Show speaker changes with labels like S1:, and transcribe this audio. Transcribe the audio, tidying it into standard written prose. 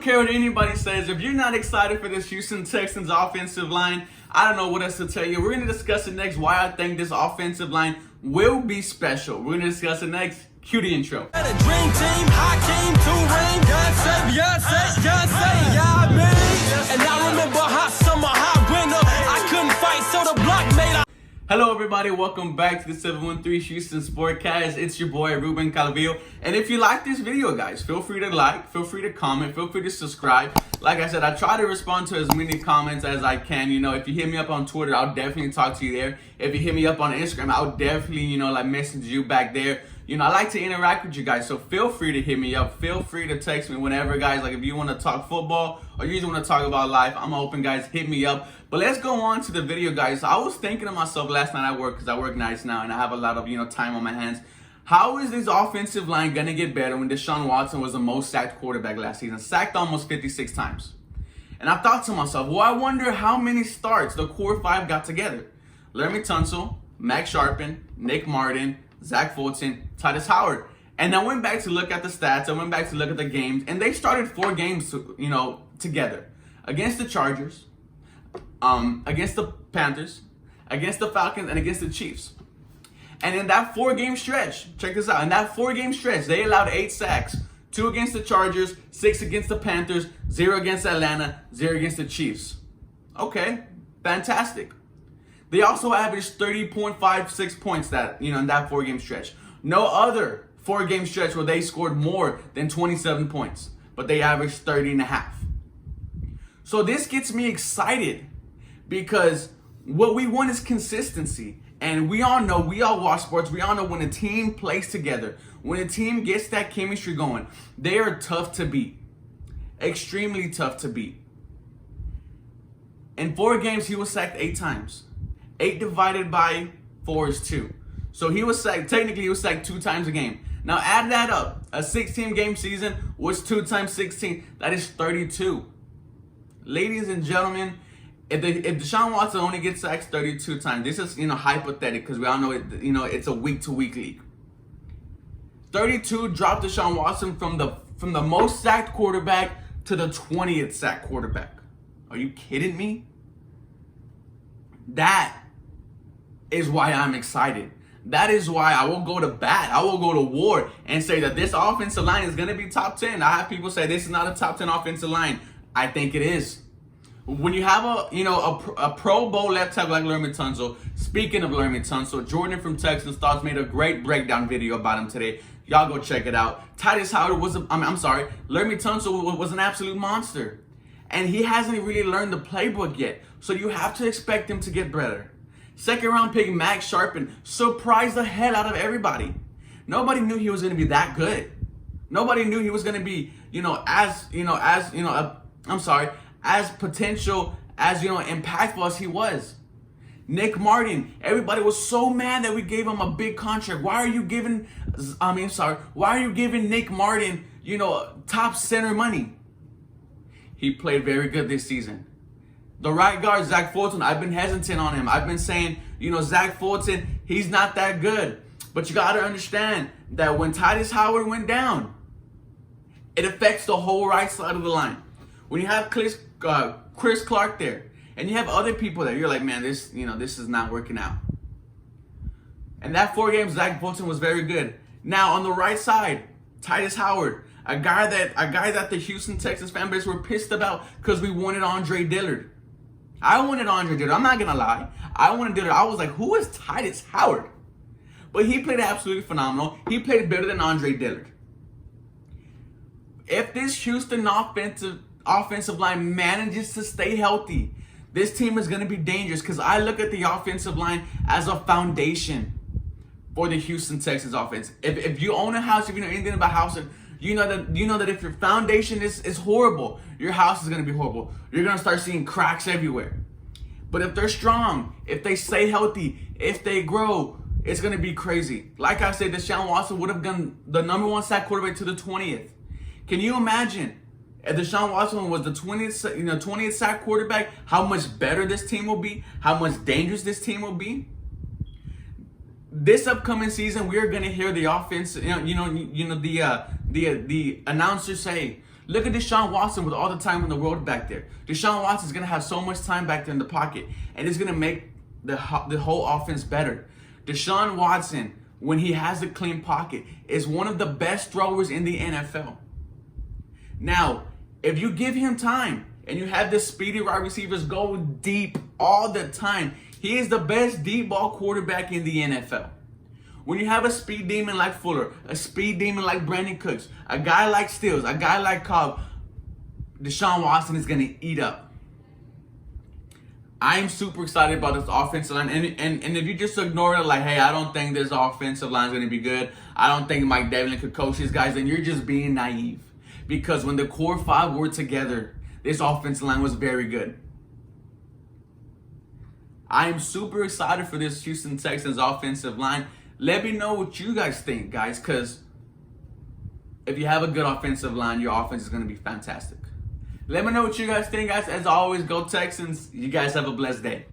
S1: care what anybody says. If you're not excited for this Houston Texans offensive line, I don't know what else to tell you. We're going to discuss it next, why I think this offensive line will be special. We're going to discuss it next. Cue the intro.
S2: The dream team, I came to ring. God say, yeah, man. And I remember hot summer, hot winter. I couldn't fight, so the block made a...
S1: Hello, everybody. Welcome back to the 713 Houston Sportcast. It's your boy, Ruben Calvillo. And if you like this video, guys, feel free to like, feel free to comment, feel free to subscribe. Like I said, I try to respond to as many comments as I can. You know, if you hit me up on Twitter, I'll definitely talk to you there. If you hit me up on Instagram, I'll definitely, message you back there. I like to interact with you guys, so feel free to hit me up. Feel free to text me whenever, guys. Like, if you want to talk football or you just want to talk about life, I'm open, guys. Hit me up. But let's go on to the video, guys. I was thinking to myself last night at work, because I work nights now and I have a lot of, time on my hands. How is this offensive line going to get better when Deshaun Watson was the most sacked quarterback last season? Sacked almost 56 times. And I thought to myself, well, I wonder how many starts the core five got together. Laremy Tunsil, Max Sharpen, Nick Martin, Zach Fulton, Titus Howard. And I went back to look at the stats. I went back to look at the games. And they started 4 games, together. Against the Chargers, against the Panthers, against the Falcons, and against the Chiefs. And in that 4-game stretch, check this out. In that 4-game stretch, they allowed 8 sacks. 2 against the Chargers, 6 against the Panthers, 0 against Atlanta, 0 against the Chiefs. Okay, fantastic. They also averaged 30.56 points in that 4-game stretch. No other 4-game stretch where they scored more than 27 points, but they averaged 30.5. So this gets me excited because what we want is consistency. And we all know, we all watch sports, we all know when a team plays together, when a team gets that chemistry going, they are tough to beat. Extremely tough to beat. In 4 games, he was sacked 8 times. 8 divided by 4 is 2. So he was sacked, technically he was sacked 2 times a game. Now add that up. A 16-game season was 2 times 16. That is 32. Ladies and gentlemen, if Deshaun Watson only gets sacked 32 times, this is, hypothetical because we all know it's a week-to-week league. 32 dropped Deshaun Watson from the most sacked quarterback to the 20th sacked quarterback. Are you kidding me? That is why I'm excited. That is why I will go to bat. I will go to war and say that this offensive line is going to be top 10. I have people say this is not a top 10 offensive line. I think it is. When you have a Pro Bowl left tackle like Laremy Tunsil, speaking of Laremy Tunsil, Jordan from Texans Thoughts made a great breakdown video about him today. Y'all go check it out. Titus Howard Laremy Tunsil was an absolute monster. And he hasn't really learned the playbook yet. So you have to expect him to get better. 2nd round pick Max Sharpen surprised the hell out of everybody. Nobody knew he was going to be that good. Nobody knew he was going to be, as potential, as impactful as he was. Nick Martin, everybody was so mad that we gave him a big contract. Why are you giving Nick Martin, top center money? He played very good this season. The right guard, Zach Fulton, I've been hesitant on him. I've been saying, Zach Fulton, he's not that good. But you got to understand that when Titus Howard went down, it affects the whole right side of the line. When you have Chris Clark there, and you have other people there, you're like, man, this is not working out. And that 4 games, Zach Fulton was very good. Now on the right side, Titus Howard, a guy that the Houston Texans fan base were pissed about because we wanted Andre Dillard. I wanted Andre Dillard. I'm not gonna lie. I wanted Dillard. I was like, who is Titus Howard? But he played absolutely phenomenal. He played better than Andre Dillard. If this Houston offensive line manages to stay healthy, this team is going to be dangerous because I look at the offensive line as a foundation for the Houston Texans offense. If you own a house, if you know anything about housing, you know that if your foundation is horrible, your house is going to be horrible. You're going to start seeing cracks everywhere. But if they're strong, if they stay healthy, if they grow, it's going to be crazy. Like I said, Deshaun Watson would have gone the number 1 sack quarterback to the 20th. Can you imagine if Deshaun Watson was the 20th sack quarterback, how much better this team will be, how much dangerous this team will be? This upcoming season, we are going to hear the offense, the announcers say, Look at Deshaun Watson with all the time in the world back there. Deshaun Watson is going to have so much time back there in the pocket, and it's going to make the whole offense better. Deshaun Watson, when he has a clean pocket, is one of the best throwers in the NFL. Now, if you give him time and you have the speedy wide receivers go deep all the time, he is the best deep ball quarterback in the NFL. When you have a speed demon like Fuller, a speed demon like Brandon Cooks, a guy like Stills, a guy like Cobb, Deshaun Watson is going to eat up. I am super excited about this offensive line. And if you just ignore it like, hey, I don't think this offensive line is going to be good, I don't think Mike Devlin could coach these guys, then you're just being naive. Because when the core five were together, this offensive line was very good. I am super excited for this Houston Texans offensive line. Let me know what you guys think, guys, because if you have a good offensive line, your offense is going to be fantastic. Let me know what you guys think, guys. As always, go Texans. You guys have a blessed day.